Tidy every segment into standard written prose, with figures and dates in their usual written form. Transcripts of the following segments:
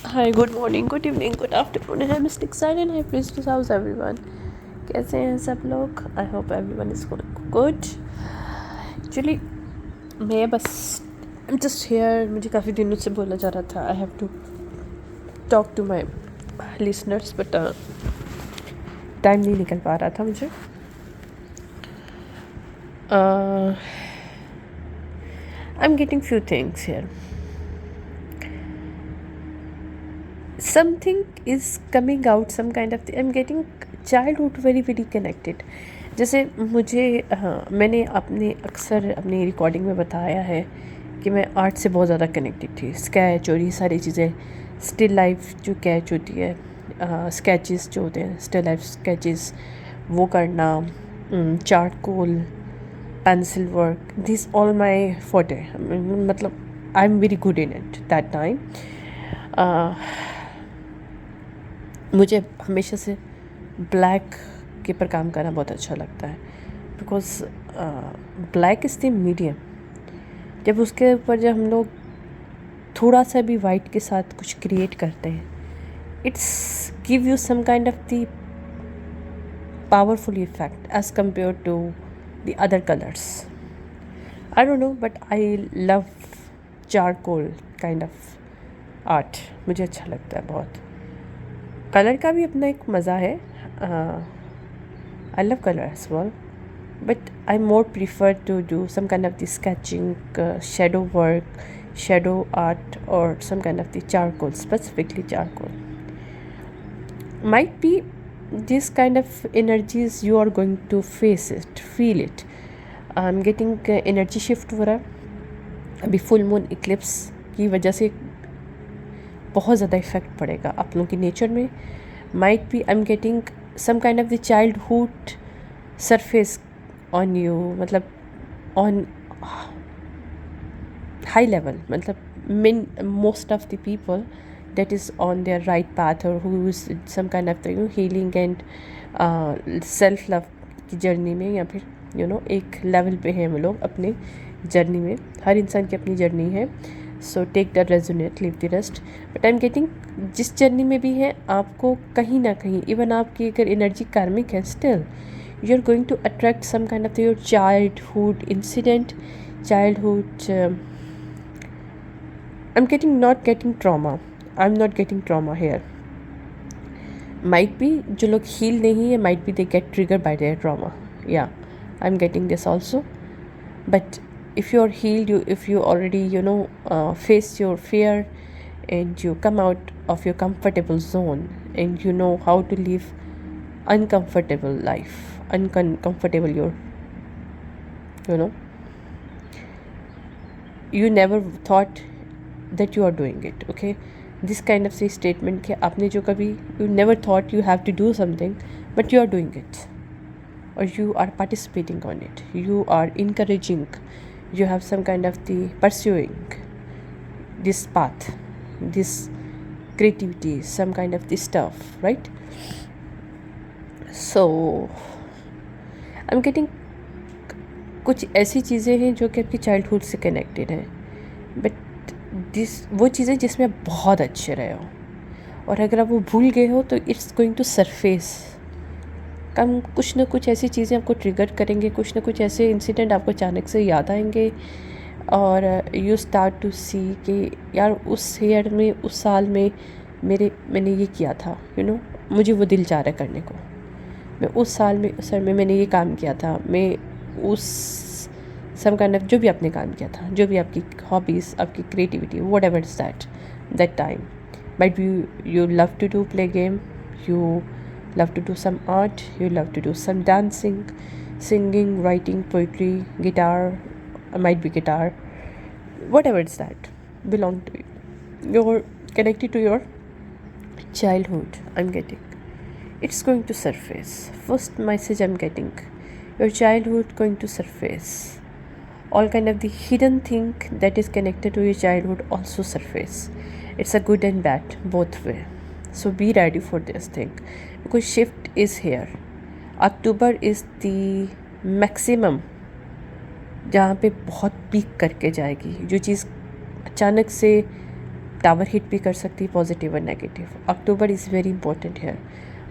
Hi, good morning, good evening, good afternoon. I'm Mystic Silent. Hi, Priestess. How's everyone? कैसे हैं सब लोग? I hope everyone is good. Actually, मैं बस I'm just here. मुझे काफ़ी दिनों से बोला जा रहा था I have to talk to my listeners, but time नहीं निकल पा रहा था मुझे. Uh, I'm getting few things here. Something is coming out, some kind of I'm getting childhood very connected. जैसे मुझे मैंने अक्सर अपनी रिकॉर्डिंग में बताया है कि मैं आर्ट से बहुत ज़्यादा कनेक्टेड थी. स्केच और ये सारी चीज़ें, स्टिल लाइफ जो कैच होती है, स्केचेस जो होते हैं, स्टिल लाइफ स्केचेस, वो करना, charcoal, pencil work, this all my फोटे. मतलब आई am very good in it that time. मुझे हमेशा से ब्लैक के पर काम करना बहुत अच्छा लगता है, because black is the medium. जब उसके ऊपर जब हम लोग थोड़ा सा भी वाइट के साथ कुछ क्रिएट करते हैं, it's give you some kind of the powerful effect as compare to the other colours. I don't know, but I love charcoal kind of art. मुझे अच्छा लगता है बहुत. कलर का भी अपना एक मज़ा है. I love color as well, but I more prefer to do some kind of the sketching, shadow work, shadow art, or some kind of the charcoal, specifically charcoal. Might be this kind of energies you are going to face it, feel it. I'm getting energy shift हो रहा है. अभी full moon Eclipse की वजह से बहुत ज़्यादा effect पड़ेगा आप लोगों की नेचर में. Might be I'm getting some kind of the childhood surface on you, मतलब on high level, मतलब most of the people that is on their right path or who is some kind of the healing and self love की journey में, या फिर एक level पे हैं हम लोग अपने जर्नी में. हर इंसान की अपनी जर्नी है. So take the resonate, leave the rest. But I am getting जिस जर्नी में भी है, आपको कहीं ना कहीं, इवन आपकी अगर एनर्जी कार्मिक है, still you are going to attract some kind of your childhood incident, childhood. I am getting not getting trauma. I am not getting trauma here. Might be जो लोग हील नहीं है, might be they get trigger by their trauma. या I am getting this also. But if you're healed, if you already face your fear, and you come out of your comfortable zone, and you know how to live uncomfortable life, uncomfortable you never thought that you are doing it. Okay, this kind of say statement कि आपने जो कभी you never thought you have to do something, but you are doing it, or you are participating on it, you are encouraging, you have some kind of the pursuing this path, this creativity, some kind of this stuff, right? So I'm getting कुछ ऐसी चीज़ें हैं जो कि आपकी childhood से connected हैं, but वो चीज़ें जिसमें आप बहुत अच्छे रहे हो, और अगर आप वो भूल गए हो तो इट्स गोइंग टू सरफेस. कम कुछ ना कुछ ऐसी चीज़ें आपको ट्रिगर करेंगे, कुछ ना कुछ ऐसे इंसिडेंट आपको अचानक से याद आएंगे, और यू स्टार्ट टू सी कि यार उस ईयर में, उस साल में मैंने ये किया था, मुझे वो दिल चाह रहा है करने को. मैं उस साल में, उस साल में मैंने ये काम किया था. मैं उस सम काइंड ऑफ जो भी आपने काम किया था, जो भी आपकी हॉबीज़, आपकी creativity, whatever is that time. Might be you love to do play game, you love to do some art, you love to do some dancing, singing, writing, poetry, guitar, might be guitar, whatever it's that belong to you. You're connected to your childhood. I'm getting it's going to surface. First message I'm getting, your childhood going to surface. All kind of the hidden thing that is connected to your childhood also surface. It's a good and bad both way. So be ready for this thing, because shift is here. October is the maximum जहाँ पे बहुत peak करके जाएगी. जो चीज़ अचानक से tower hit भी कर सकती है, पॉजिटिव और नेगेटिव। अक्टूबर इज़ वेरी इंपॉर्टेंट है।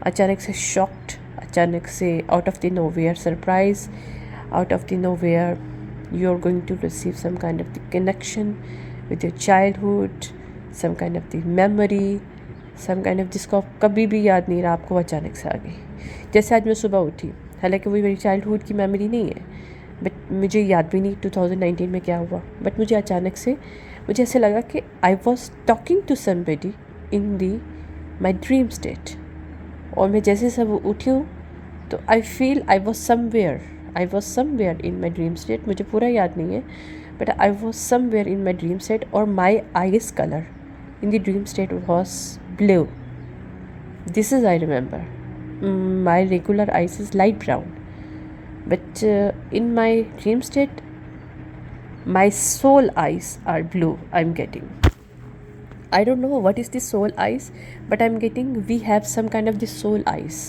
अचानक से शॉक्ड, अचानक से out of the nowhere surprise, out of the nowhere you are going to receive some kind of the connection with your childhood, some kind of the memory, some kind of जिसको आप कभी भी याद नहीं रहा, आपको अचानक से आ गई। जैसे आज मैं सुबह उठी, हालांकि वो मेरी चाइल्डहुड की मेमोरी नहीं है, बट मुझे याद भी नहीं 2019 में क्या हुआ, बट मुझे अचानक से मुझे ऐसे लगा कि I was talking to somebody in the my dream state. और मैं जैसे सब उठी हूँ तो I feel I was somewhere in my dream state. मुझे पूरा याद नहीं है, but I was somewhere in my dream state, और my eyes colour in the dream state was blue. This is I remember. My regular eyes is light brown, but in my dream state, my soul eyes are blue. I'm getting. I don't know what is the soul eyes, but I'm getting. We have some kind of the soul eyes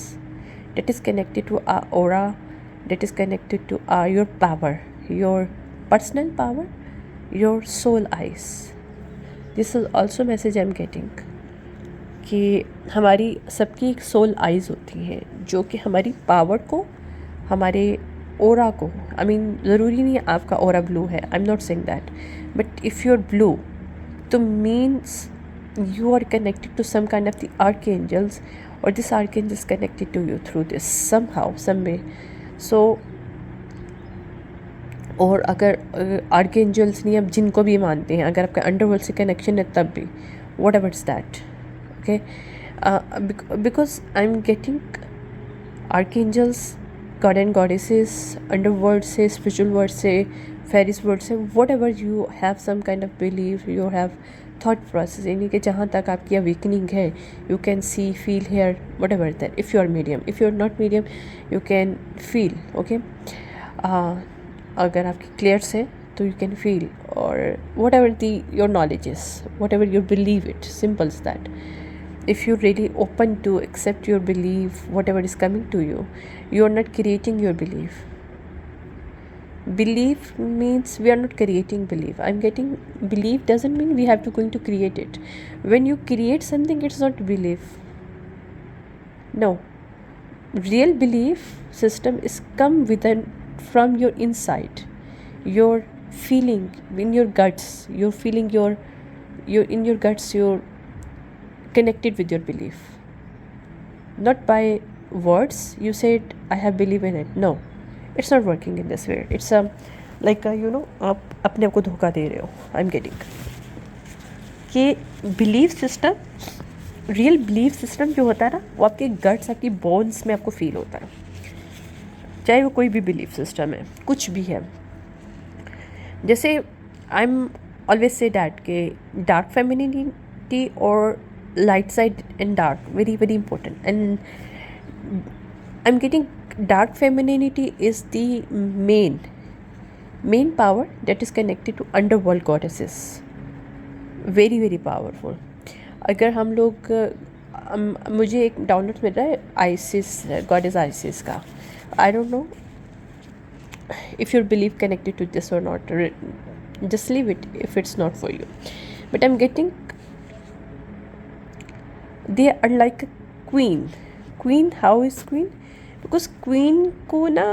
that is connected to our aura, that is connected to your power, your personal power, your soul eyes. This is also message I'm getting. कि हमारी सबकी एक soul eyes होती हैं जो कि हमारी power को, हमारे ओरा को, आई मीन ज़रूरी नहीं है आपका ओरा ब्लू है, I am not saying that, but if you are blue तो means you are connected to some kind of the archangels, or this archangel is connected to you through this somehow, some way. So और अगर archangels नहीं, आप जिनको भी मानते हैं, अगर आपका अंडरवर्ल्ड से कनेक्शन है तब भी, what ever its that, okay, because I'm getting archangels, god and goddesses, underworld से, spiritual world से, fairies world से, whatever you have some kind of belief, you have thought process, यानी कि जहाँ तक आपकी awakening है, you can see, feel, hear, whatever that, if you are medium, if you are not medium, you can feel, okay, अगर आपकी clears है तो you can feel, or whatever your knowledge is, whatever you believe it, simple as that. If you're really open to accept your belief, whatever is coming to you, you are not creating your belief. Belief means we are not creating belief. I'm getting belief doesn't mean we have to going to create it. When you create something, it's not belief. No. Real belief system is come within, from your inside. Your feeling in your guts. You're feeling your in your guts, you're connected with your belief, not by words. You said I have belief in it. No, it's not working in this way. It's like आप अपने आप को धोखा दे रहे हो. I'm getting कि belief system, real belief system जो होता है ना, वो आपके गट्स, आपकी बोन्स में आपको फील होता है, चाहे वो कोई भी बिलीफ सिस्टम है, कुछ भी है. जैसे I am always say that के डार्क फेमिनिटी और light side and dark, very very important, and I'm getting dark femininity is the main power that is connected to underworld goddesses, very very powerful. अगर हम लोग मुझे एक download मिल रहा है ISIS, goddess ISIS का. आई don't no if your belief connected to this or not, just leave it if it's not for you, but I'm getting they are like a queen. How is queen? because queen को ना,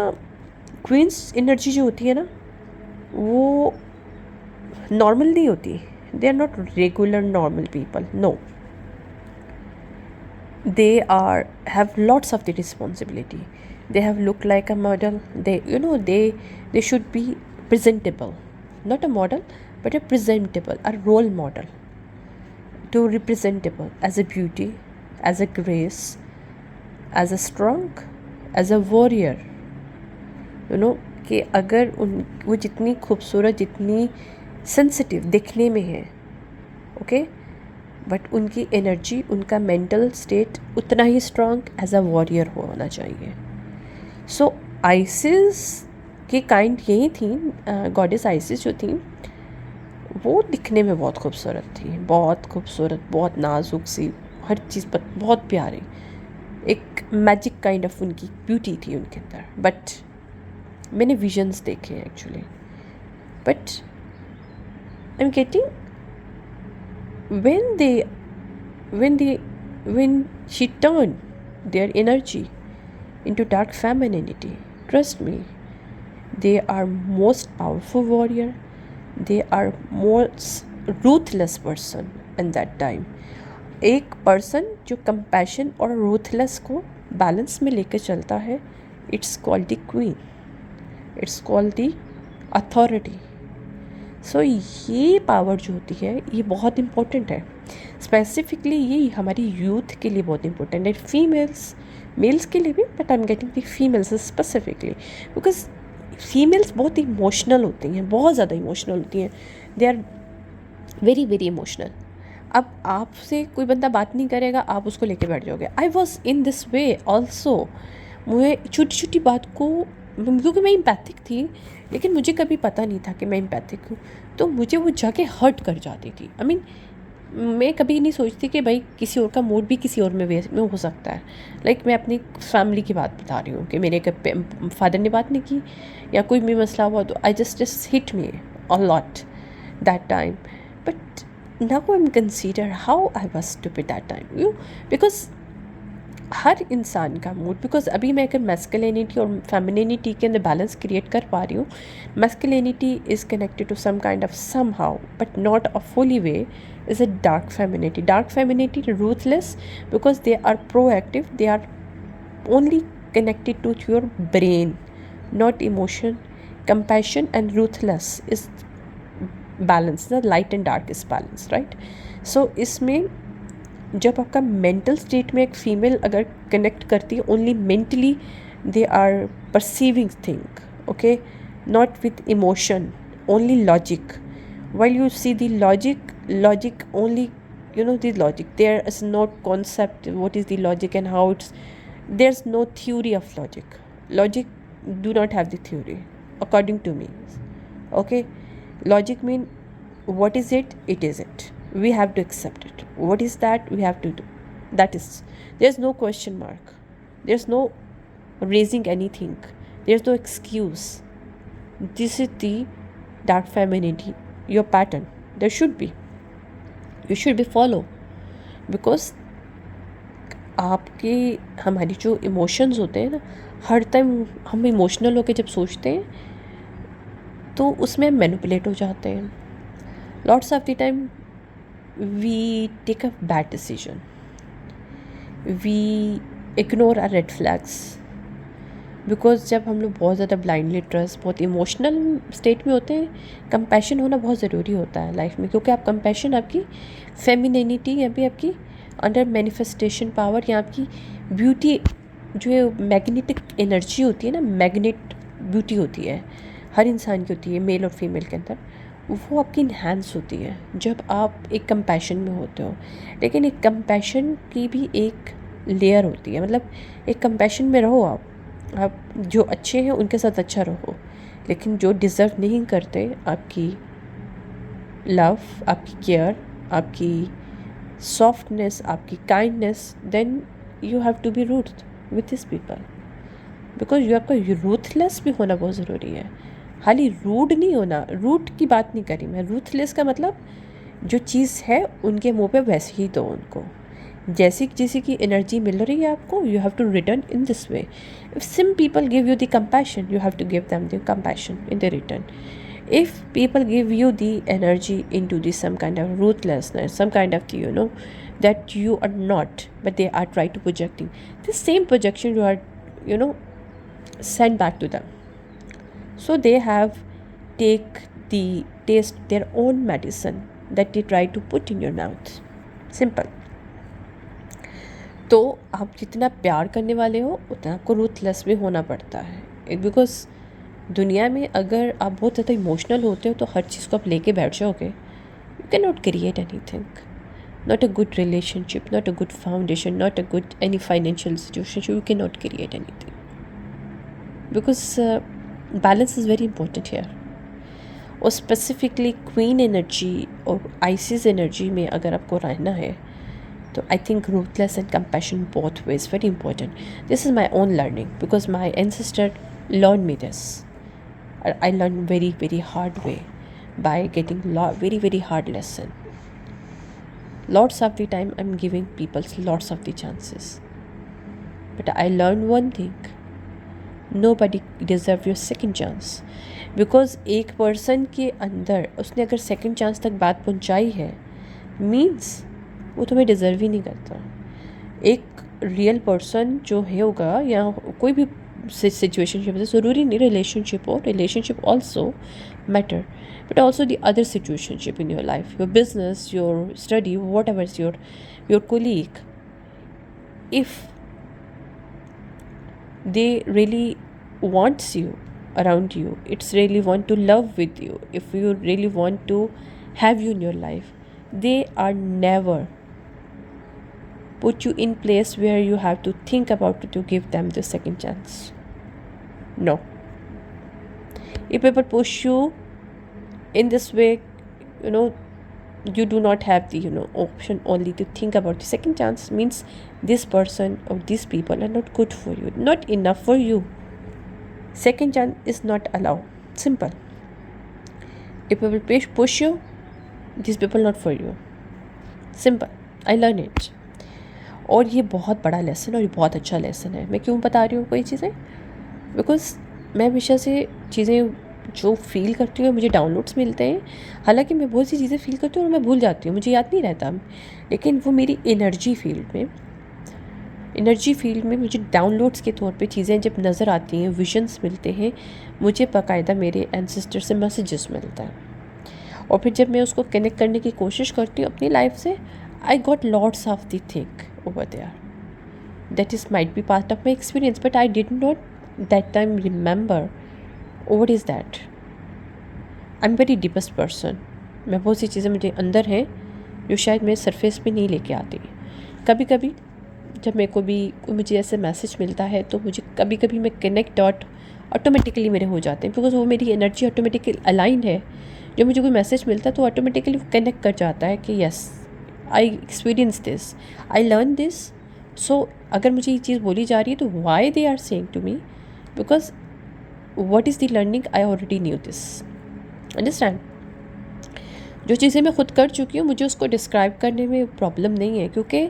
queen's energy जो होती है ना, वो normal नहीं होती. they are not regular normal people, no. they have lots of the responsibility. They have look like a model. They should be presentable, not a model but a presentable, a role model, to representable as a beauty, as a grace, as a strong, as a warrior. कि अगर वो जितनी खूबसूरत, जितनी sensitive दिखने में है, okay, but उनकी एनर्जी, उनका मेंटल स्टेट उतना ही स्ट्रॉन्ग एज अ वॉरियर होना चाहिए. सो आइसिस की काइंड यही थी, गॉडेस आइसिस जो थी, वो दिखने में बहुत खूबसूरत थी, बहुत खूबसूरत, बहुत नाजुक सी, हर चीज़ पर बहुत प्यारी, एक मैजिक काइंड ऑफ उनकी ब्यूटी थी उनके अंदर. बट मैंने विजन्स देखे actually, but I am getting when they when they when she turned their energy into dark femininity, trust me, they are most powerful warrior, they are most ruthless person in that time. एक person जो compassion और ruthless को balance में लेकर चलता है, it's called the queen, it's called the authority. So ये power जो होती है ये बहुत इम्पोर्टेंट है. स्पेसिफिकली ये हमारी यूथ के लिए बहुत इम्पोर्टेंट है, फीमेल्स, मेल्स के लिए भी, but I am getting the females specifically because females बहुत इमोशनल होती हैं, बहुत ज़्यादा इमोशनल होती हैं. They are very very emotional. अब आपसे कोई बंदा बात नहीं करेगा, आप उसको लेके बैठ जाओगे. I was in this way also. मुझे छोटी छोटी बात को, क्योंकि मैं इम्पैथिक थी, लेकिन मुझे कभी पता नहीं था कि मैं इम्पैथिक हूँ, तो मुझे वो जाके हर्ट कर जाती थी. आई मीन मैं कभी नहीं सोचती कि भाई किसी और का मूड भी किसी और में वे में हो सकता है. लाइक मैं अपनी फैमिली की बात बता रही हूँ कि मेरे फादर ने बात नहीं की या कोई भी मसला हुआ, तो I just hit me a lot that time. But now I'm consider how I was stupid that time, because हर इंसान का मूड, बिकॉज अभी मैं अगर मैस्कुलिनिटी और फेमिनिटी के अंदर बैलेंस क्रिएट कर पा रही हूँ. Masculinity is connected to some kind of somehow but not a fully way is a dark femininity. Dark femininity ruthless because they are proactive, they are only connected to your brain, not emotion. Compassion and ruthless is balance. The light and dark is balance, right? So इसमें जब आपका mental state में एक female अगर connect करती है, only mentally they are perceiving thing, okay, not with emotion, only logic. while you see the logic only, the logic, there is no concept what is the logic and how it's, there's no theory of logic do not have the theory according to me. Okay, logic mean what is it, it is it, we have to accept it. What is that, we have to do that. Is there's no question mark, there's no raising anything, there's no excuse. This is the dark femininity, your pattern. There should be, you should be follow, because आपके हमारी जो emotions होते हैं ना, हर time हम emotional होकर जब सोचते हैं तो उसमें मैनिपुलेट हो जाते हैं. Lots of the time we take a bad decision, we ignore our red flags, because जब हम लोग बहुत ज़्यादा ब्लाइंडली ट्रस्ट, बहुत इमोशनल स्टेट में होते हैं, कंपैशन होना बहुत ज़रूरी होता है लाइफ में, क्योंकि आप कंपैशन आपकी फेमिनिटी या भी आपकी अंडर मैनिफेस्टेशन पावर या आपकी ब्यूटी, जो मैग्नेटिक एनर्जी होती है ना, मैग्नेट ब्यूटी होती है, हर इंसान की होती है, मेल और फीमेल के अंदर, वो आपकी इन्हांस होती है जब आप एक कंपैशन में होते हो. लेकिन एक कंपैशन की भी एक लेयर होती है, मतलब एक कंपैशन में रहो आप जो अच्छे हैं उनके साथ अच्छा रहो, लेकिन जो डिज़र्व नहीं करते आपकी लव, आपकी केयर, आपकी सॉफ्टनेस, आपकी kindness, then you have to be ruth with this people, because you आपका रूथलेस भी होना बहुत ज़रूरी है. खाली रूड नहीं होना, रूट की बात नहीं करी मैं, रूथलेस का मतलब जो चीज़ है उनके मुंह पे वैसे ही दो उनको, जैसी किसी की एनर्जी मिल रही है आपको, you have to return in this way. If some people give you the compassion, you have to give them the compassion in the return. If people give you the energy into the some kind of ruthlessness, some kind of that you are not, but they are trying to projecting the same projection, you are send back to them. So they have taste their own medicine that they try to put in your mouth. Simple. तो आप जितना प्यार करने वाले हो उतना आपको ruthless भी होना पड़ता है, बिकॉज दुनिया में अगर आप बहुत ज़्यादा इमोशनल होते हो तो हर चीज़ को आप लेके बैठ जाओगे, you can not create anything, not a good relationship, not a good foundation, not a good any financial situation, you can not create anything, because balance is very important here. और specifically queen energy और Isis energy में अगर आपको रहना है तो I think ruthless and compassion both way is very important. This is my own learning because my ancestor learned me this. I learned very very hard way by getting very very hard lesson. Lots of the time I'm giving people lots of the chances, but I learned one thing: nobody deserve your second chance. Because एक person के अंदर उसने अगर second chance तक बात पहुंचाई है, means वो तुम्हें डिज़र्व ही नहीं करता. एक रियल पर्सन जो है होगा, या कोई भी सिचुएशनशिप है, ज़रूरी नहीं रिलेशनशिप हो, relationship also matter, but also the other situationship in your life, your business, your study, whatever is your colleague, if they really wants you around you, it's really want to love with you, if you really want to have you in your life, they are never put you in place where you have to think about it to give them the second chance. No. If people push you in this way, you do not have the option only to think about the second chance, means this person or these people are not good for you, not enough for you. Second chance is not allowed. Simple. If people push you, these people not for you. Simple. I learn it. और ये बहुत बड़ा lesson और ये बहुत अच्छा lesson है. मैं क्यों बता रही हूँ कोई चीज़ें? बिकॉज मैं हमेशा से चीज़ें जो फ़ील करती हूँ, मुझे डाउनलोड्स मिलते हैं. हालांकि मैं बहुत सी चीज़ें फ़ील करती हूँ और मैं भूल जाती हूँ, मुझे याद नहीं रहता, लेकिन वो मेरी एनर्जी फील्ड में मुझे डाउनलोड्स के तौर पे चीज़ें जब नज़र आती हैं, विजन्स मिलते हैं, मुझे बाकायदा मेरे एंसेस्टर से मैसेजेस मिलता है. और फिर जब मैं उसको कनेक्ट करने की कोशिश करती हूँ अपनी लाइफ से, I got lots of the thing over there. That is might be part of my experience, but I did not that time remember what is that. I'm very deepest person. मैं बहुत सी चीज़ें मुझे अंदर हैं जो शायद मैं सरफेस पे नहीं लेके आती. कभी कभी जब मेरे को भी मुझे ऐसे मैसेज मिलता है तो मुझे कभी कभी मैं कनेक्ट ऑटोमेटिकली मेरे हो जाते हैं, बिकॉज वो मेरी एनर्जी ऑटोमेटिकली अलाइन है. जब मुझे कोई मैसेज मिलता है तो ऑटोमेटिकली वो कनेक्ट कर जाता है कि yes, I experience this, I learn this. So अगर मुझे ये चीज़ बोली जा रही है तो why they are saying to me, because what is the learning I already knew this. Understand? जो चीज़ें मैं खुद कर चुकी हूँ, मुझे उसको डिस्क्राइब करने में प्रॉब्लम नहीं है, क्योंकि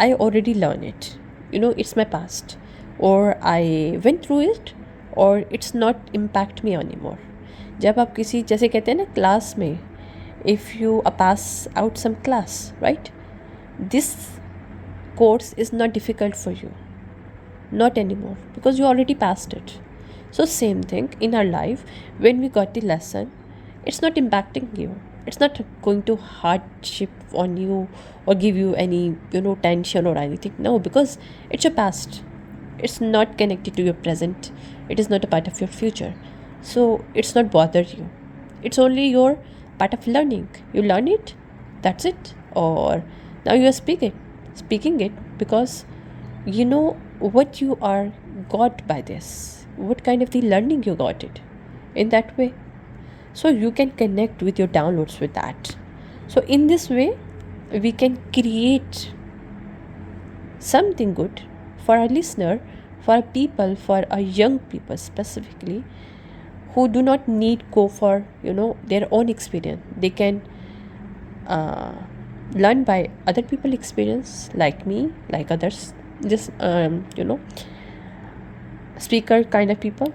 I already learn it. It's my past, or I went through it, or it's not impact me anymore. जब आप किसी, जैसे कहते हैं ना क्लास में, if you pass out some class, right? This course is not difficult for you. Not anymore, because you already passed it. So same thing in our life, when we got the lesson, it's not impacting you, it's not going to hardship on you or give you any tension or anything. No, because it's your past, it's not connected to your present, it is not a part of your future, so it's not bother you. It's only your part of learning. You learn it, that's it. Or now you are speaking it because you know what you are got by this, what kind of the learning you got it in that way. So you can connect with your downloads with that. So in this way we can create something good for our listener, for our people, for our young people specifically, who do not need go for their own experience. They can learn by other people experience, like me, like others, just speaker kind of people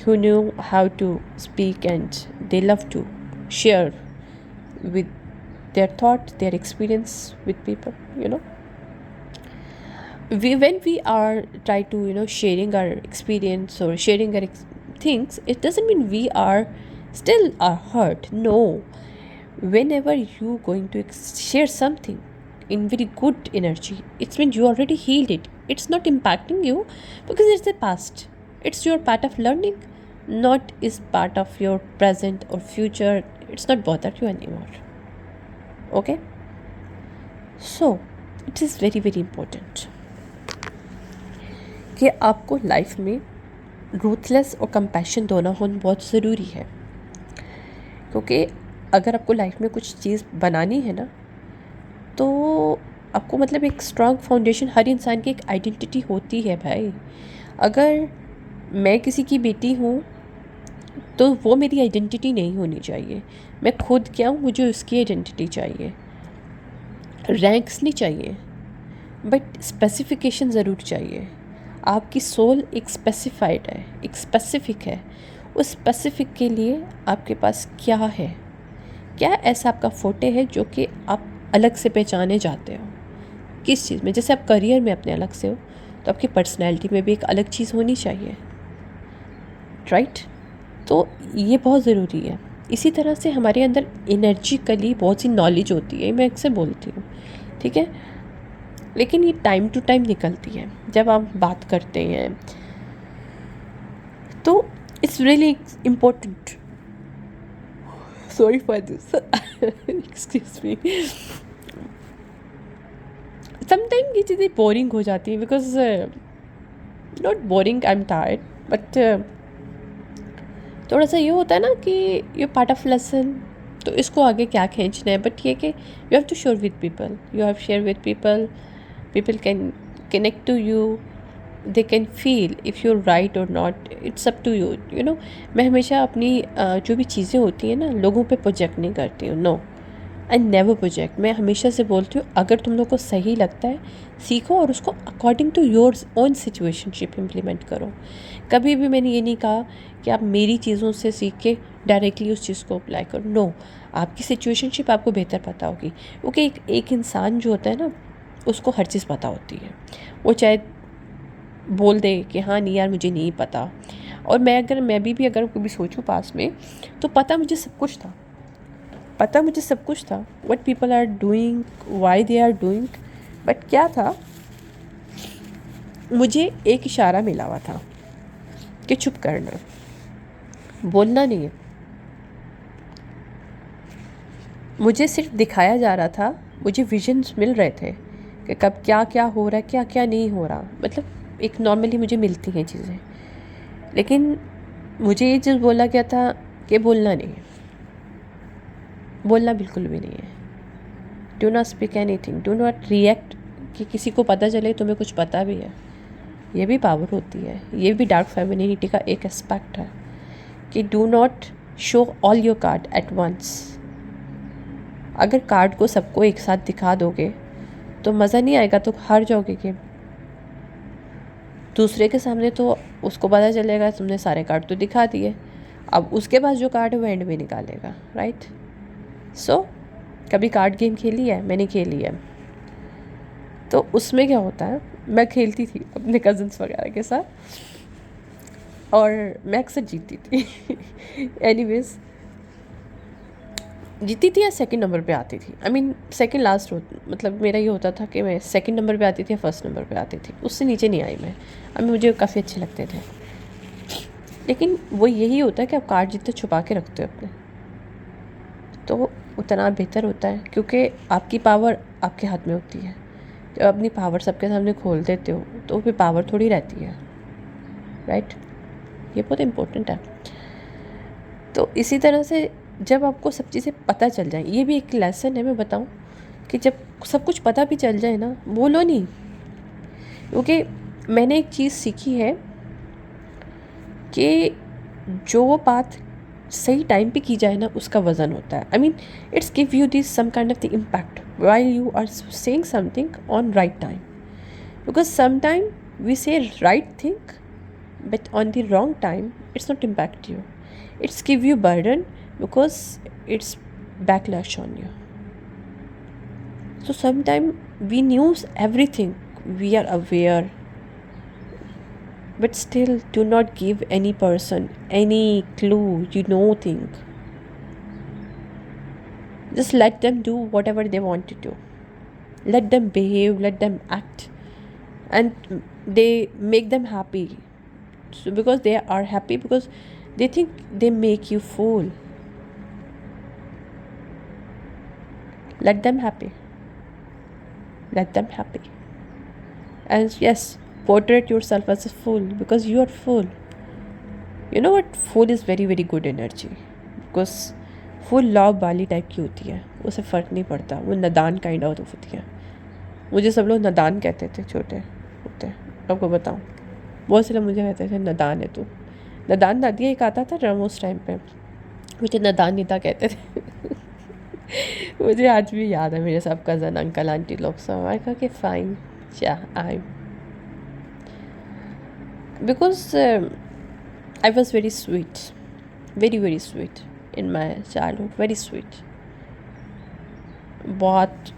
who knew how to speak and they love to share with their thought, their experience with people. When we are try to sharing our experience or sharing our things, it doesn't mean we are still are hurt. No, whenever you going to share something in very good energy, it's mean you already healed it. It's not impacting you because it's the past. It's your part of learning, not is part of your present or future. It's not bother you anymore. Okay, so it is very very important कि आपको life में ruthless और compassion दोनों होना बहुत ज़रूरी है. क्योंकि अगर आपको लाइफ में कुछ चीज़ बनानी है ना, तो आपको मतलब एक स्ट्रॉन्ग फाउंडेशन, हर इंसान की एक आइडेंटिटी होती है भाई. अगर मैं किसी की बेटी हूँ तो वो मेरी आइडेंटिटी नहीं होनी चाहिए. मैं खुद क्या हूँ, मुझे उसकी आइडेंटिटी चाहिए. रैंक्स नहीं चाहिए, बट स्पेसिफिकेशन ज़रूर चाहिए। आपकी सोल एक स्पेसिफाइड है, एक स्पेसिफिक है। उस स्पेसिफिक के लिए आपके पास क्या है, क्या ऐसा आपका फोटे है जो कि आप अलग से पहचाने जाते हो किस चीज़ में। जैसे आप करियर में अपने अलग से हो, तो आपकी पर्सनैलिटी में भी एक अलग चीज़ होनी चाहिए, राइट। तो ये बहुत ज़रूरी है। इसी तरह से हमारे अंदर एनर्जिकली बहुत सी नॉलेज होती है, मैं अक्सर बोलती हूँ, ठीक है, लेकिन ये टाइम टू टाइम निकलती है। जब आप बात करते हैं तो it's really important, sorry for this, excuse me, sometime ये चीज़ें बोरिंग हो जाती हैं, because not boring, I am tired, but थोड़ा सा ये होता है ना कि ये पार्ट ऑफ लेसन, तो इसको आगे क्या खींचना है। बट ये कि you have to share with people, you have share with people, people can connect to you, they can feel if you're right or not, it's up to you, you know। मैं हमेशा अपनी जो भी चीज़ें होती हैं ना लोगों पे प्रोजेक्ट नहीं करती हूँ, नो, आई नेवर प्रोजेक्ट। मैं हमेशा से बोलती हूँ अगर तुम लोग को सही लगता है सीखो और उसको according to your own situationship implement करो। कभी भी मैंने ये नहीं कहा कि आप मेरी चीज़ों से सीख के डायरेक्टली उस चीज़ को अप्लाई करो, नो। आपकी सिचुएशनशिप आपको बेहतर पता होगी, क्योंकि एक इंसान जो होता है ना उसको हर चीज़ पता होती है। वो चाहे बोल दे कि हाँ नहीं यार मुझे नहीं पता, और मैं भी अगर कभी सोचूं पास में, तो पता मुझे सब कुछ था, पता मुझे सब कुछ था, what people are doing, why they are doing. But क्या था, मुझे एक इशारा मिला हुआ था कि चुप करना, बोलना नहीं है। मुझे सिर्फ दिखाया जा रहा था, मुझे विजन्स मिल रहे थे कि कब क्या क्या हो रहा है, क्या क्या नहीं हो रहा। मतलब एक नॉर्मली मुझे मिलती हैं चीज़ें, लेकिन मुझे ये चीज़ बोला गया था कि बोलना नहीं है, बोलना बिल्कुल भी नहीं है। Do not speak anything, do not react, कि किसी को पता चले तुम्हें कुछ पता भी है। ये भी पावर होती है, ये भी डार्क फेमिनिटी का एक एस्पेक्ट है कि do not show all your card at once. अगर कार्ड को सबको एक साथ दिखा दोगे तो मज़ा नहीं आएगा, तो हार जाओगे गेम। दूसरे के सामने तो उसको पता चलेगा तुमने सारे कार्ड तो दिखा दिए, अब उसके पास जो कार्ड है वो एंड में निकालेगा, राइट। सो कभी कार्ड गेम खेली है? मैंने खेली है। तो उसमें क्या होता है, मैं खेलती थी अपने कज़न्स वगैरह के साथ और मैं अक्सर जीतती थी। एनीवेज जीती थी या सेकंड नंबर पे आती थी, आई मीन सेकंड लास्ट मतलब मेरा ये होता था कि मैं सेकंड नंबर पे आती थी या फर्स्ट नंबर पे आती थी, उससे नीचे नहीं आई मैं। अब मुझे काफ़ी अच्छे लगते थे, लेकिन वो यही होता है कि आप कार्ड जितने छुपा के रखते हो अपने, तो उतना बेहतर होता है, क्योंकि आपकी पावर आपके हाथ में होती है। जब अपनी पावर सबके सामने खोल देते हो तो फिर पावर थोड़ी रहती है, राइट। ये बहुत इम्पोर्टेंट है। तो इसी तरह से जब आपको सब चीज़ें पता चल जाए, ये भी एक लेसन है, मैं बताऊं कि जब सब कुछ पता भी चल जाए ना, बोलो नहीं। क्योंकि मैंने एक चीज़ सीखी है कि जो बात सही टाइम पे की जाए ना उसका वज़न होता है। I mean it's give you this some kind of the impact while you are saying something on right time, because some time we say right thing but on the wrong time it's not impact you, it's give you burden because it's backlash on you. So sometimes we knew everything, we are aware, but still do not give any person any clue, you know thing. Just let them do whatever they want to do, let them behave, let them act, and they make them happy. So because they are happy, because they think they make you fool. Let them happy, let them happy. And yes, portray yourself as a fool because you are fool. You know what, fool is very very good energy, because full lobe वाली type की होती है, उसे फ़र्क नहीं पड़ता, वो नादान काइंड ऑफ होती है। मुझे सब लोग नादान कहते थे छोटे होते, आपको बताऊँ, बहुत से लोग मुझे कहते थे नादान है तू। नादान दादी एक आता था ड्रामा उस टाइम पे, मुझे नादान नीता कहते थे। मुझे आज भी याद है मेरे सब कज़न अंकल आंटी लोग सब, आई कहा कि फाइन, या I, because I was very sweet, very very sweet in my childhood, very sweet, बहुत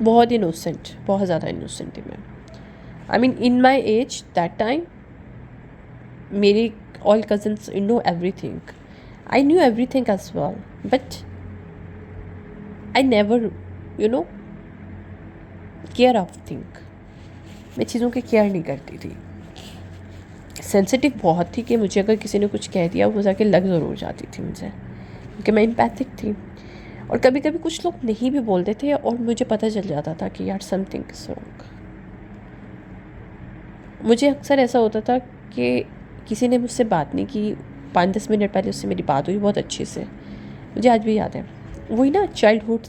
बहुत इनोसेंट, बहुत ज़्यादा इनोसेंट थी मैं. I mean in my age that time मेरी all cousins know everything. I knew everything as well, but I never, you know, care of thing. मैं चीज़ों की केयर नहीं करती थी. सेंसिटिव बहुत थी कि मुझे अगर किसी ने कुछ कह दिया वो जाके लग ज़रूर जाती थी मुझे, क्योंकि मैं एम्पैथिक थी. और कभी कभी कुछ लोग नहीं भी बोलते थे और मुझे पता चल जाता था कि यार समथिंग इज रॉन्ग. मुझे अक्सर ऐसा होता था कि किसी ने मुझसे बात नहीं की, 5-10 मिनट पहले उससे मेरी बात हुई बहुत अच्छे से, मुझे आज भी याद है. वही ना childhood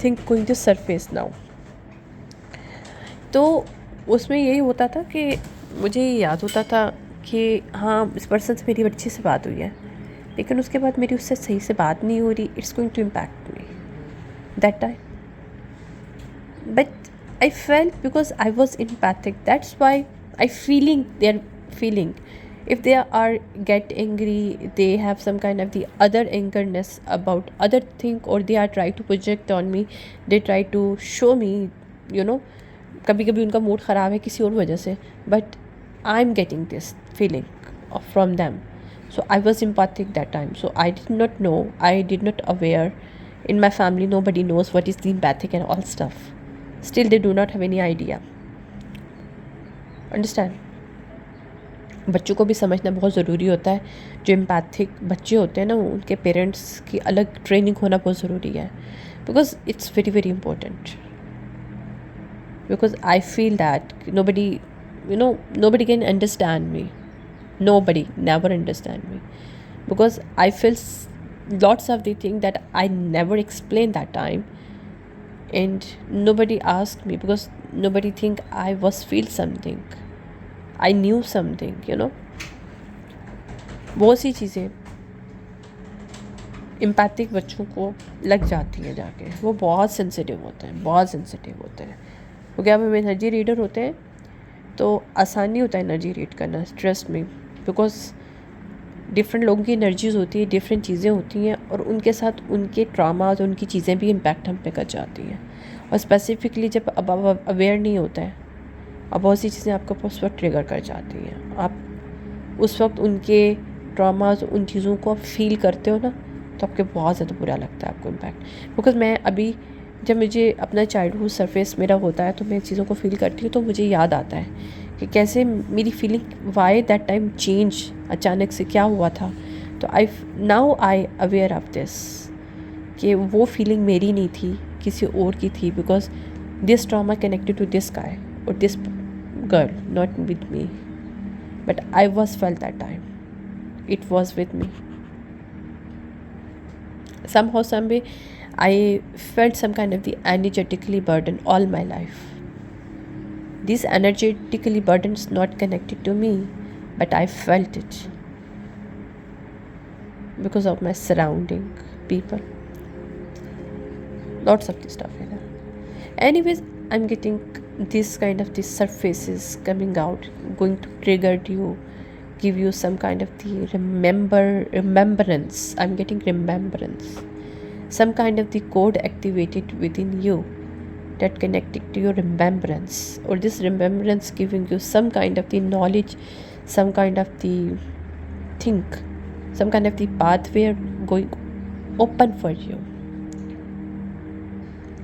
think going to surface now. तो उसमें यही होता था कि मुझे याद होता था कि हाँ इस पर्सन से मेरी अच्छे से बात हुई है, लेकिन उसके बाद मेरी उससे सही से बात नहीं हो रही. It's going to impact me that time. But I felt because I was empathic, that's why I feeling their feeling. If they are get angry, they have some kind of the other angerness about other thing, or they are try to project on me, they try to show me, you know, कभी कभी उनका mood ख़राब है किसी और वजह से, but I am getting this feeling from them. So I was empathic that time, so I did not know, I did not aware. In my family nobody knows what is the empathic and all stuff. Still they do not have any idea. Understand? बच्चों को भी समझना बहुत ज़रूरी होता है. जो empathic बच्चे होते हैं ना, उनके पेरेंट्स की अलग ट्रेनिंग होना बहुत ज़रूरी है, because it's very very important. Because I feel that nobody, you know, nobody can understand me. Nobody never understand me, because I feel lots of the thing that I never explained that time, and nobody asked me because nobody think I was feel something, I knew something, you know. बहुत सी चीज़ें empathic बच्चों को लग जाती हैं जाके. वो बहुत सेंसिटिव होते हैं, बहुत सेंसिटिव होते हैं, क्योंकि अब हम एनर्जी रीडर होते हैं तो आसानी होता है एनर्जी रीड करना, ट्रस्ट में. बिकॉज डिफरेंट लोगों की एनर्जीज होती है, डिफरेंट चीज़ें होती हैं, और उनके साथ उनके ट्रामाज, उनकी चीज़ें भी इम्पैक्ट हम पे कर जाती हैं. और स्पेसिफिकली जब अब अवेयर नहीं होता है, अब बहुत सी चीज़ें आपको उस वक्त ट्रिगर कर जाती हैं. आप उस वक्त उनके ट्रामाज, उन चीज़ों को आप फील करते हो ना, तो आपके बहुत ज़्यादा बुरा लगता है आपको इम्पैक्ट. बिकॉज मैं अभी जब मुझे अपना चाइल्डहुड सरफेस मेरा होता है तो मैं चीज़ों को फील करती हूँ, तो मुझे याद आता है कि कैसे मेरी feeling why that time change, अचानक से क्या हुआ था. तो now I aware of this कि वो फीलिंग मेरी नहीं थी, किसी और की थी. Because this trauma connected to this guy और this girl, not with me, but I was felt that time, it was with me. Somehow, some way, I felt some kind of the energetically burden all my life. This energetically burden is not connected to me, but I felt it because of my surrounding people. Lots of this stuff, you know. Anyways, I'm getting this kind of these surfaces coming out, going to trigger you, give you some kind of the remembrance. I'm getting remembrance, some kind of the code activated within you that connected to your remembrance, or this remembrance giving you some kind of the knowledge, some kind of the think, some kind of the pathway going open for you.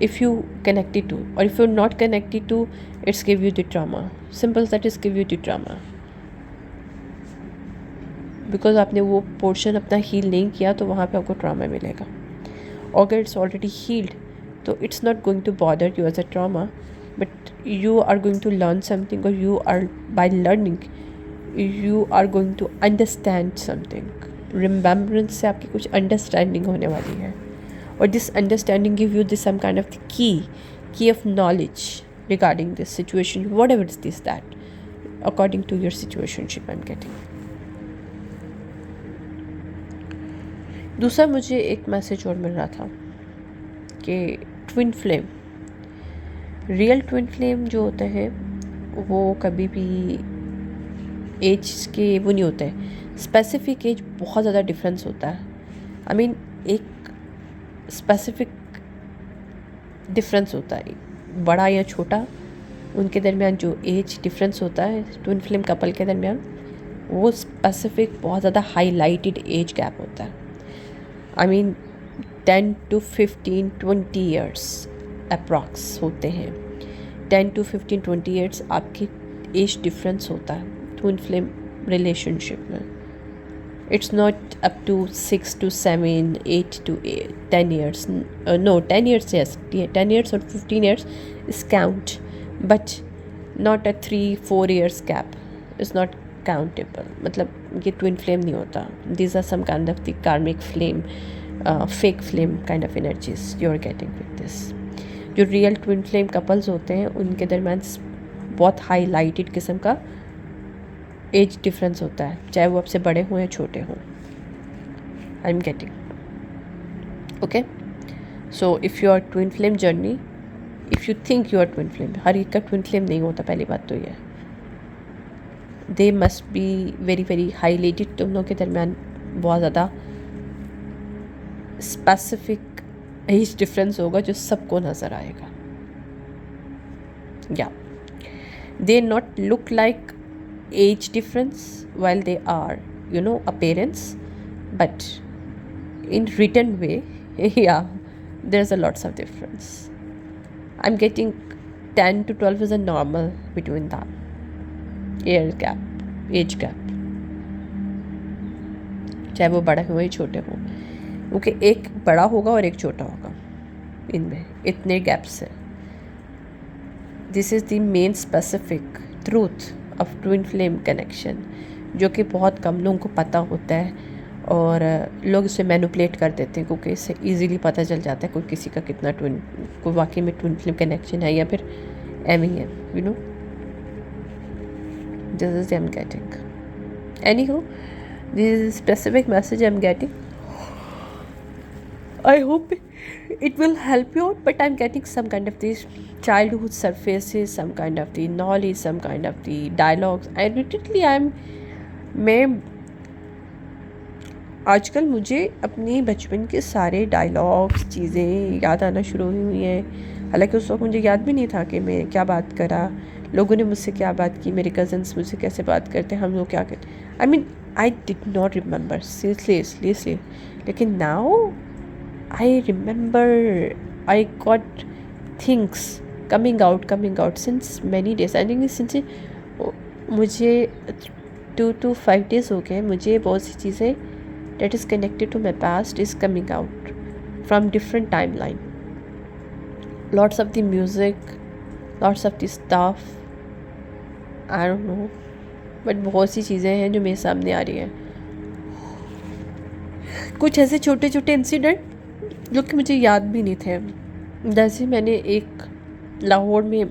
If you connected to, or if you're not connected to, it's give you the trauma. Simple, that is give you the trauma. Because आपने वो portion अपना heal नहीं किया, तो वहाँ पे आपको trauma मिलेगा. अगर इट्स ऑलरेडी हील्ड, तो it's not going to bother you as a trauma, but you are going to learn something, और you are by learning you are going to understand something. Remembrance से आपकी कुछ understanding होने वाली है, और this understanding give you this some kind of key of knowledge regarding this situation, whatever is this that according to your situationship I am getting. दूसरा मुझे एक मैसेज और मिल रहा था कि twin flame, real twin flame जो होते हैं वो कभी भी एज के वो नहीं होते हैं, स्पेसिफिक एज बहुत ज़्यादा डिफरेंस होता है। आई मीन एक स्पेसिफिक डिफरेंस होता है, बड़ा या छोटा, उनके दरमियान जो एज डिफरेंस होता है ट्विन फ्लेम कपल के दरमियान, वो स्पेसिफिक बहुत ज़्यादा हाईलाइटेड एज गैप होता है। I mean 10 to 15 20 years approx होते हैं। 10 to 15 20 ईयर्स आपकी एज डिफरेंस होता है ट्विन फ्लेम रिलेशनशिप में। It's not up to 6 to 7 8 to 10 years, no 10 years, yes 10 years or 15 years is count, but not a 3-4 years gap is not countable। मतलब ये twin flame नहीं होता। these are some kind of the karmic flame, fake flame kind of energies you are getting with this। जो real twin flame couples होते हैं उनके दरमियान बहुत हाईलाइटेड किस्म का एज डिफरेंस होता है, चाहे वो आपसे बड़े हों या छोटे हों। I am getting okay. So if you are twin flame journey, if you think you are twin flame, हर एक का ट्विन फ्लेम नहीं होता, पहली बात तो ये। They must be very very highlighted, तुम लोगों के दरमियान बहुत ज़्यादा स्पेसिफिक एज डिफरेंस होगा जो सबको नज़र आएगा। या they not look like age difference while they are, you know, appearance, but in written way yeah, there's a lots of difference। I'm getting 10 to 12 is a normal between them, age gap, चाहे वो बड़े हो या छोटे हो, क्योंकि एक बड़ा होगा और एक छोटा होगा, इनमें इतने गैप्स हैं। This is the main specific truth of twin flame connection, जो कि बहुत कम लोगों को पता होता है और लोग इसे मैनिपुलेट कर देते हैं, क्योंकि इससे इजीली पता चल जाता है कोई किसी का कितना कोई वाकई में ट्विन फ्लेम कनेक्शन है या फिर एम ही है, you know. This is I am getting anyhow, this is specific message I am getting. I hope it will help you out, but I'm getting some kind of these childhood surfaces, some kind of the knowledge, some kind of the dialogues. I literally मैं आजकल मुझे अपनी बचपन के सारे dialogues चीज़ें याद आना शुरू हुई हैं। हालांकि उस वक्त मुझे याद भी नहीं था कि मैं क्या बात करा, लोगों ने मुझसे क्या बात की, मेरे कज़न्स मुझसे कैसे बात करते हैं, हम लोग क्या करते। I mean I did not remember seriously, लेकिन now I remember I got things coming out since many days। I think since मुझे 2 to 5 days हो गए, मुझे बहुत सी चीज़ें that is connected to my past is coming out from different timeline। Lots of the music, lots of the stuff, I don't know, but बहुत सी चीज़ें हैं जो मेरे सामने आ रही हैं। कुछ ऐसे छोटे छोटे इंसिडेंट जो कि मुझे याद भी नहीं थे। जैसे मैंने एक लाहौर में,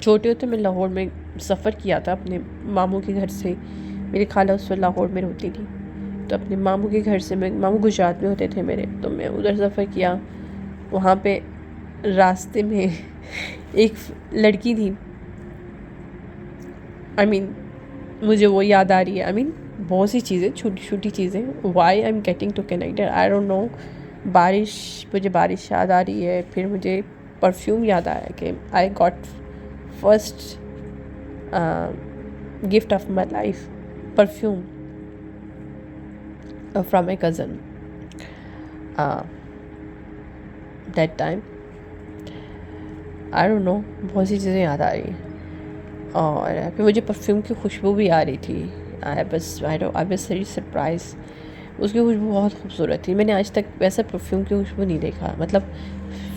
छोटे होते मैं लाहौर में सफ़र किया था अपने मामू के घर से। मेरी खाला उस वक्त लाहौर में रहती थी, तो अपने मामू के घर से, मैं मामू गुजरात में होते थे मेरे, तो मैं उधर सफ़र किया। वहाँ पे रास्ते में एक लड़की थी, आई मीन मुझे वो याद आ रही है। आई मीन बहुत सी चीज़ें, छोटी छोटी चीज़ें, why I am getting to connected I don't know. मुझे बारिश याद आ रही है, फिर मुझे परफ्यूम याद आया कि I got first gift of my life, perfume from my cousin that time. I don't no, बहुत सी चीज़ें याद आ रही हैं। और फिर मुझे परफ्यूम की खुशबू भी आ रही थी। I was very surprise. उसकी खुशबू बहुत खूबसूरत थी। मैंने आज तक वैसा परफ्यूम की खुशबू नहीं देखा, मतलब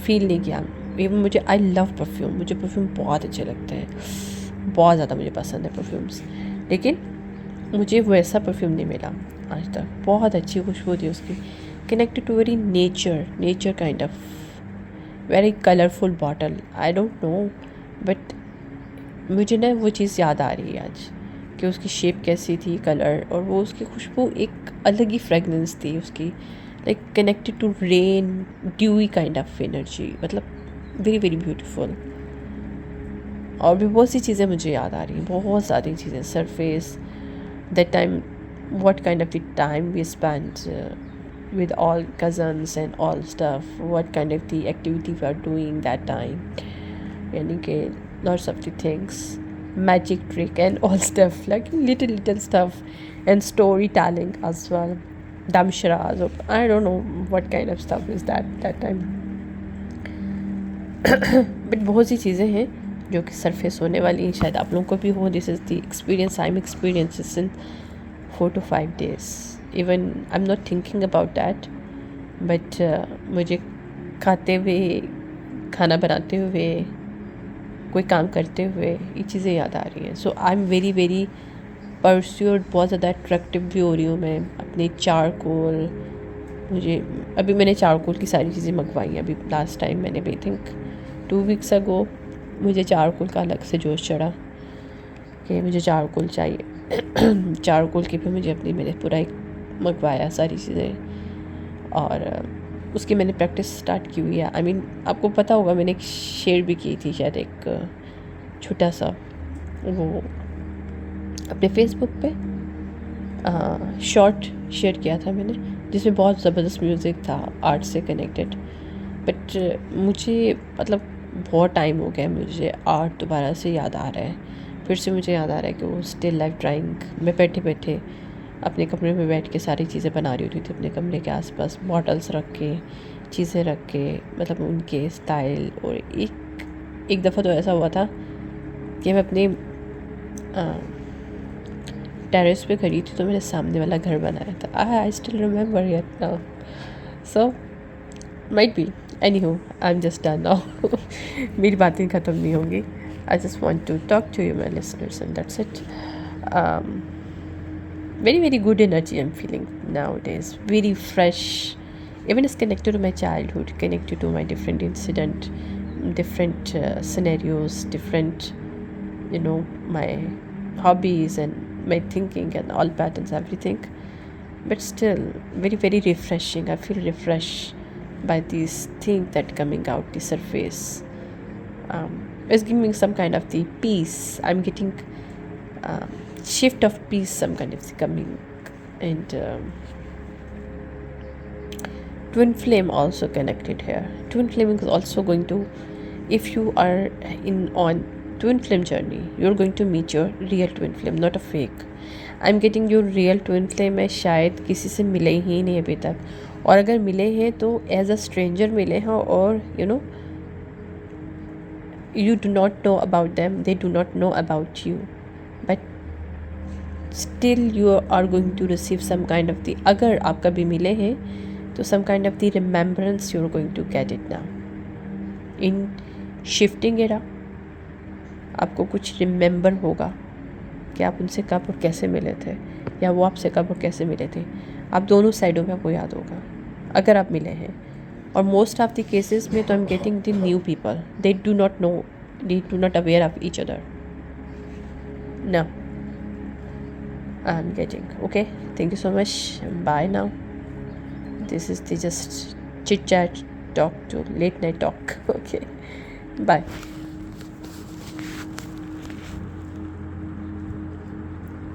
फ़ील नहीं किया। इवन मुझे, आई लव परफ्यूम, मुझे परफ्यूम बहुत अच्छे लगते हैं, बहुत ज़्यादा मुझे पसंद है परफ्यूम्स, लेकिन मुझे वैसा परफ्यूम नहीं मिला आज तक। बहुत अच्छी खुशबू थी उसकी, connected to very nature kind of, very colourful bottle. I don't know, but मुझे ना वो चीज़ याद आ रही है आज कि उसकी शेप कैसी थी, कलर, और वो उसकी खुशबू एक अलग ही फ्रेगनेंस थी उसकी। like connected to rain, dewy kind of energy, मतलब very very beautiful. और भी बहुत सी चीज़ें मुझे याद आ रही हैं, बहुत सारी चीज़ें. Surface, that time, what kind of the time we spent with all cousins and all stuff, what kind of the activity we are doing that time, यानी कि lots of the things, magic trick and all stuff, like little stuff, and storytelling as well, damsharas, I don't know what kind of stuff is that time. But बहुत सी चीज़ें हैं जो कि surface होने वाली हैं, शायद आप लोगों को भी हो. This is the experience I am experience in 4 to 5 days. Even I am not thinking about that, but मुझे खाते हुए, खाना बनाते हुए, कोई काम करते हुए ये चीज़ें याद आ रही हैं. So I am very very pursued, बहुत ज़्यादा अट्रैक्टिव भी हो रही हूँ मैं अपने चारकोल. मुझे अभी मैंने चारकोल की सारी चीज़ें मंगवाई हैं. अभी लास्ट टाइम मैंने आई थिंक 2 weeks ago मुझे चारकोल का अलग से जोश चढ़ा कि मुझे चारकोल चाहिए. चारकोल के पे मुझे मैंने पूरा एक मंगवाया सारी चीज़ें, और उसकी मैंने प्रैक्टिस स्टार्ट की हुई है. आई मीन आपको पता होगा मैंने एक शेयर भी की थी शायद, एक छोटा सा वो अपने फेसबुक पे शॉर्ट शेयर किया था मैंने, जिसमें बहुत ज़बरदस्त म्यूज़िक था आर्ट से कनेक्टेड. बट मुझे मतलब बहुत टाइम हो गया, मुझे आर्ट दोबारा से याद आ रहा है, फिर से मुझे याद आ रहा है कि वो स्टिल लाइफ ड्राइंग मैं बैठे बैठे अपने कमरे में बैठ के सारी चीज़ें बना रही होती थी. अपने कमरे के आसपास बॉटल्स रख के, चीज़ें रख के, मतलब उनके स्टाइल. और एक दफ़ा तो ऐसा हुआ था कि मैं अपने टेरेस पे खड़ी थी, तो मैंने सामने वाला घर बनाया था. I still remember it now. So might be, anyhow, I am just done now. मेरी बातें ख़त्म नहीं होंगी. I just want to talk to you my listeners and that's it. Very very good energy I'm feeling nowadays, very fresh. Even it's connected to my childhood, connected to my different incident, different scenarios, different, you know, my hobbies and my thinking and all patterns, everything. But still very very refreshing. I feel refreshed by these things that coming out the surface. It's giving me some kind of the peace. I'm getting shift of peace, some kind of coming. And twin flame also connected here. Twin flame is also going to, if you are in on twin flame journey, you're going to meet your real twin flame, not a fake. I'm getting your real twin flame है, शायद किसी से मिले ही नहीं अभी तक, और अगर मिले हैं तो एज अ स्ट्रेंजर मिले हैं, और you know you do not know about them, they do not know about you, but still you are going to receive some kind of the, अगर आप कभी मिले हैं तो some kind of the remembrance you're going to get it now. In shifting era आपको कुछ remember होगा कि आप उनसे कब और कैसे मिले थे, या वो आपसे कब और कैसे मिले थे. आप दोनों साइडों में आपको याद होगा अगर आप मिले हैं. और मोस्ट ऑफ द केसेस में तो आई am getting the new people, they do not know, they do not aware of each other. No, I'm getting okay. Thank you so much. Bye now. This is the just chit chat talk to late night talk. Okay, bye.